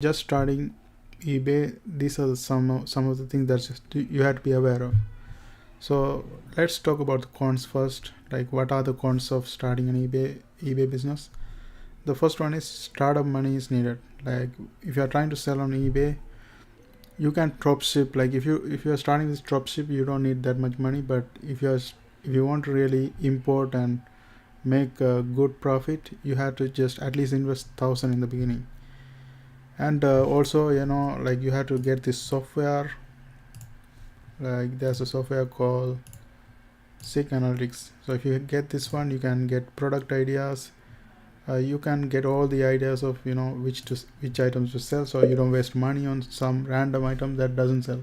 just starting eBay, these are some of the things that you have to be aware of. So let's talk about the cons first. Like, what are the cons of starting an eBay business? The first one is startup money is needed. Like, if you are trying to sell on eBay, you can drop ship. Like, if you are starting this drop ship, you don't need that much money. But if you want to really import and make a good profit, you have to just at least invest 1,000 in the beginning. And also, like, you have to get this software. Like, there's a software called Sick Analytics. So if you get this one, you can get product ideas. You can get all the ideas of which items to sell, so you don't waste money on some random item that doesn't sell.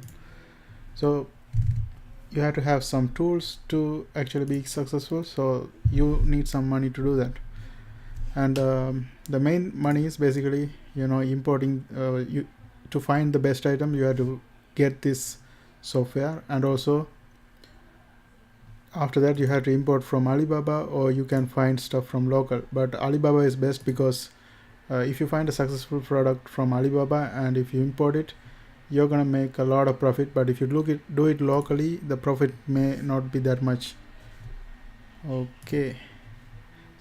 So you have to have some tools to actually be successful, so you need some money to do that. And the main money is basically importing. To find the best item, you have to get this software, and also after that you have to import from Alibaba, or you can find stuff from local. But Alibaba is best because if you find a successful product from Alibaba and if you import it, you're gonna make a lot of profit. But if you do it locally, the profit may not be that much. Okay,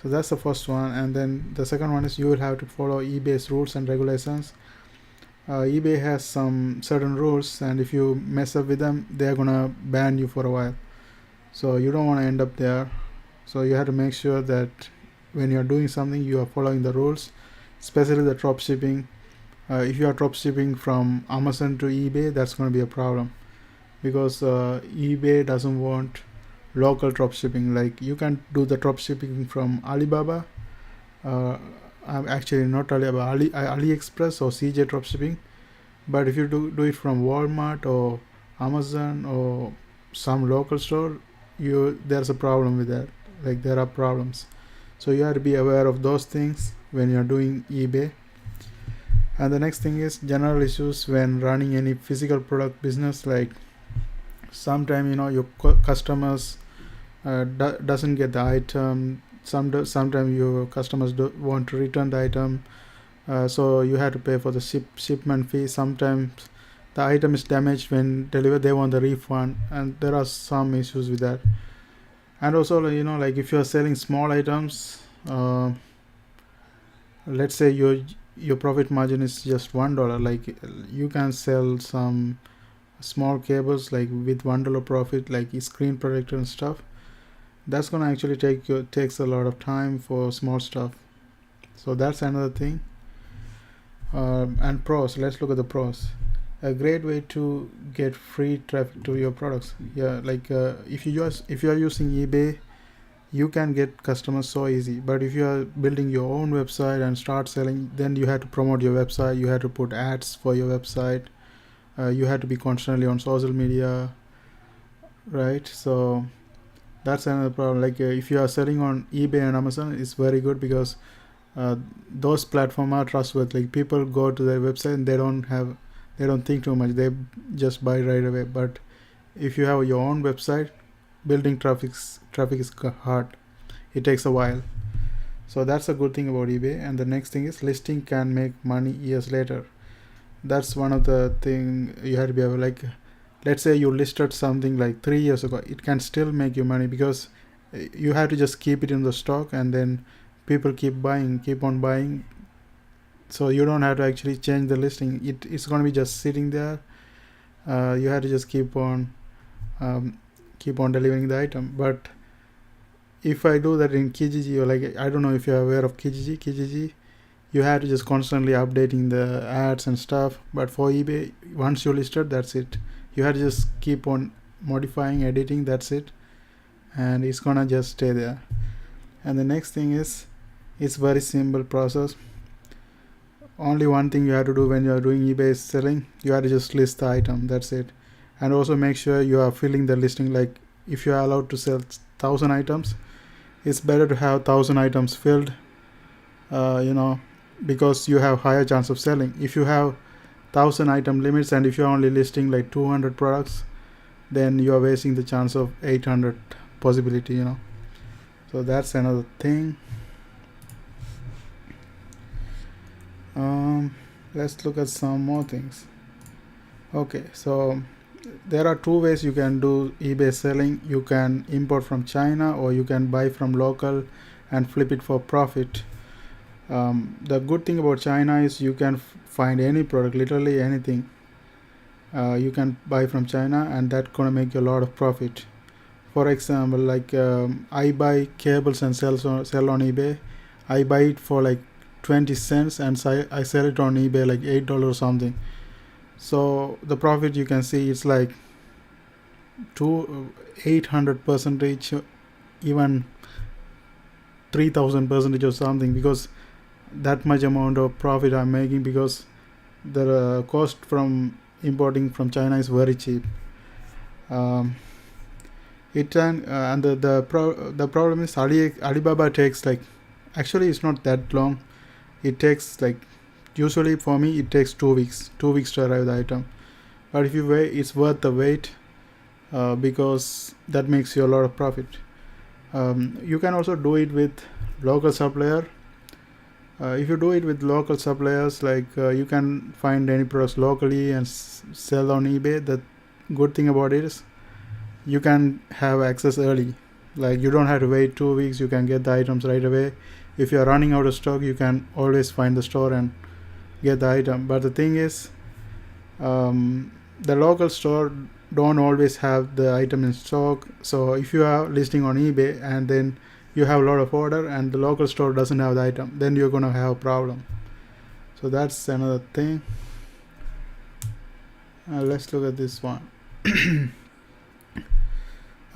so that's the first one. And then the second one is you will have to follow eBay's rules and regulations. eBay has some certain rules, and if you mess up with them, they're gonna ban you for a while. So you don't want to end up there. So you have to make sure that when you're doing something, you are following the rules, especially the drop shipping. If you are drop shipping from Amazon to eBay, that's going to be a problem, because eBay doesn't want local drop shipping. Like, you can do the drop shipping from Alibaba, actually not Alibaba, AliExpress or CJ drop shipping. But if you do it from Walmart or Amazon or some local store, there's a problem with that. Like, there are problems. So you have to be aware of those things when you're doing eBay. And the next thing is general issues when running any physical product business. Like, sometimes your customers doesn't get the item. Sometimes your customers want to return the item, so you have to pay for the shipment fee. Sometimes the item is damaged when delivered, they want the refund, and there are some issues with that. And also, like, if you are selling small items, let's say your profit margin is just $1. Like, you can sell some small cables, like, with $1 profit, like screen protector and stuff. That's gonna actually takes a lot of time for small stuff. So that's another thing. And pros, let's look at the pros. A great way to get free traffic to your products. Like, if you are using eBay, you can get customers so easy. But if you are building your own website and start selling, then you have to promote your website, you have to put ads for your website, you have to be constantly on social media, right? So that's another problem. Like, if you are selling on eBay and Amazon, it's very good because those platforms are trustworthy. Like, people go to their website and they don't think too much, they just buy right away. But if you have your own website, building traffic is hard. It takes a while. So that's a good thing about eBay. And the next thing is listing can make money years later. That's one of the thing you have to be aware. Like, let's say you listed something like 3 years ago, it can still make you money because you have to just keep it in the stock, and then people keep on buying. So you don't have to actually change the listing. It's going to be just sitting there. You have to just keep on delivering the item. But if I do that in Kijiji, or, like, I don't know if you're aware of Kijiji, you have to just constantly updating the ads and stuff. But for eBay, once you listed, that's it. You have to just keep on modifying, editing, that's it, and it's gonna just stay there. And the next thing is, it's very simple process. Only one thing you have to do when you are doing eBay selling, you have to just list the item, that's it. And also make sure you are filling the listing. Like, if you are allowed to sell 1,000 items, it's better to have 1,000 items filled, because you have higher chance of selling. If you have 1,000 item limits and if you're only listing like 200 products, then you are wasting the chance of 800 possibility. So that's another thing. let's look at some more things. Okay, so there are two ways you can do eBay selling. You can import from China, or you can buy from local and flip it for profit. The good thing about China is you can find any product, literally anything. You can buy from China, and that's gonna make you a lot of profit. For example, like I buy cables and sell on eBay. I buy it for like 20 cents, and I sell it on eBay like $8 or something. So the profit, you can see, it's like 800%, even 3000% or something, because that much amount of profit I'm making, because the cost from importing from China is very cheap. It can and the problem is Alibaba takes like, actually it's not that long. It takes like, usually for me it takes 2 weeks to arrive the item, but if you wait, it's worth the wait, because that makes you a lot of profit. You can also do it with local supplier. If you do it with local suppliers, like you can find any products locally and sell on eBay. The good thing about it is you can have access early. Like you don't have to wait 2 weeks. You can get the items right away. If you are running out of stock, you can always find the store and get the item. But the thing is, the local store don't always have the item in stock. So if you are listing on eBay and then you have a lot of order and the local store doesn't have the item, then you're gonna have a problem. So that's another thing. Let's look at this one.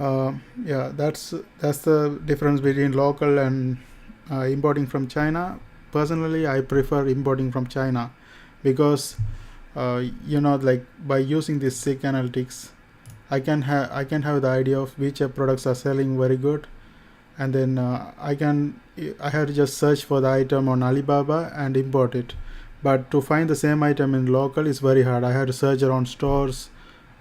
Yeah, that's the difference between local and importing from China. Personally, I prefer importing from China, because like by using this SIG analytics, I can have the idea of which products are selling very good, and then I have to just search for the item on Alibaba and import it. But to find the same item in local is very hard. I have to search around stores.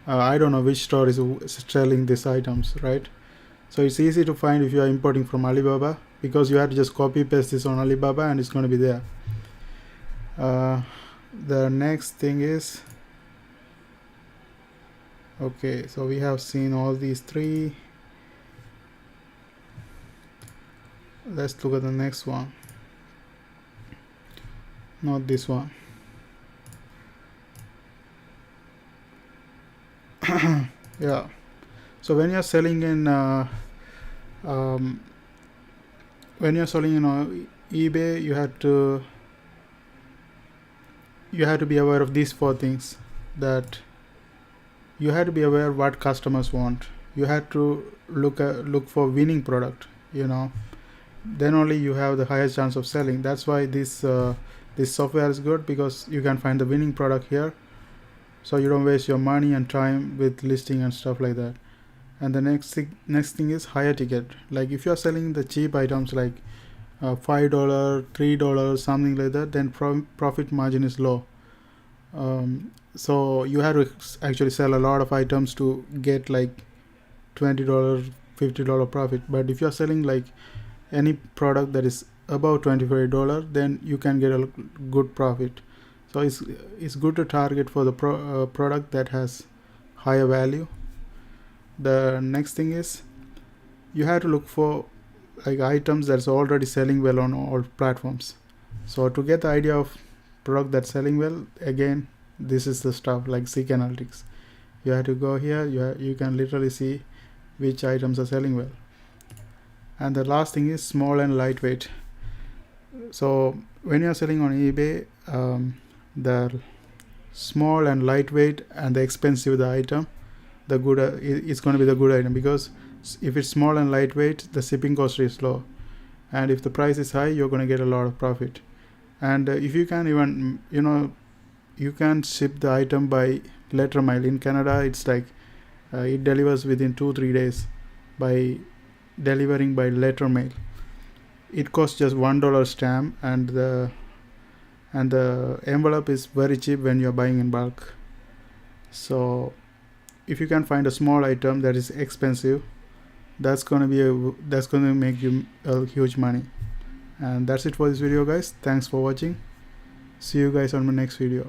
I don't know which store is selling these items, right? So it's easy to find if you are importing from Alibaba, because you have to just copy paste this on Alibaba and it's going to be there. The next thing is, okay, so we have seen all these three. Let's look at the next one. Not this one. Yeah, so when you're selling in eBay, you have to be aware of these four things. That you have to be aware what customers want. You have to look for winning product, then only you have the highest chance of selling. That's why this software is good, because you can find the winning product here, so you don't waste your money and time with listing and stuff like that. And the next thing is higher ticket. Like if you're selling the cheap items like $5, $3, something like that, then profit margin is low. So you have to actually sell a lot of items to get like $20, $50 profit. But if you're selling like any product that is above $25, then you can get a good profit. So it's good to target for the product that has higher value. The next thing is, you have to look for like items that's already selling well on all platforms. So to get the idea of product that's selling well, again, this is the stuff like SIG analytics. You have to go here. You can literally see which items are selling well. And the last thing is small and lightweight. So when you're selling on eBay, the small and lightweight and the expensive the item, the good it's going to be the good item, because if it's small and lightweight, the shipping cost is low, and if the price is high, you're going to get a lot of profit. And if you can even you can ship the item by letter mail. In Canada, it's like it delivers within 2-3 days by delivering by letter mail. It costs just $1 stamp, and the envelope is very cheap when you're buying in bulk. So if you can find a small item that is expensive, that's gonna make you a huge money. And that's it for this video, guys. Thanks for watching. See you guys on my next video.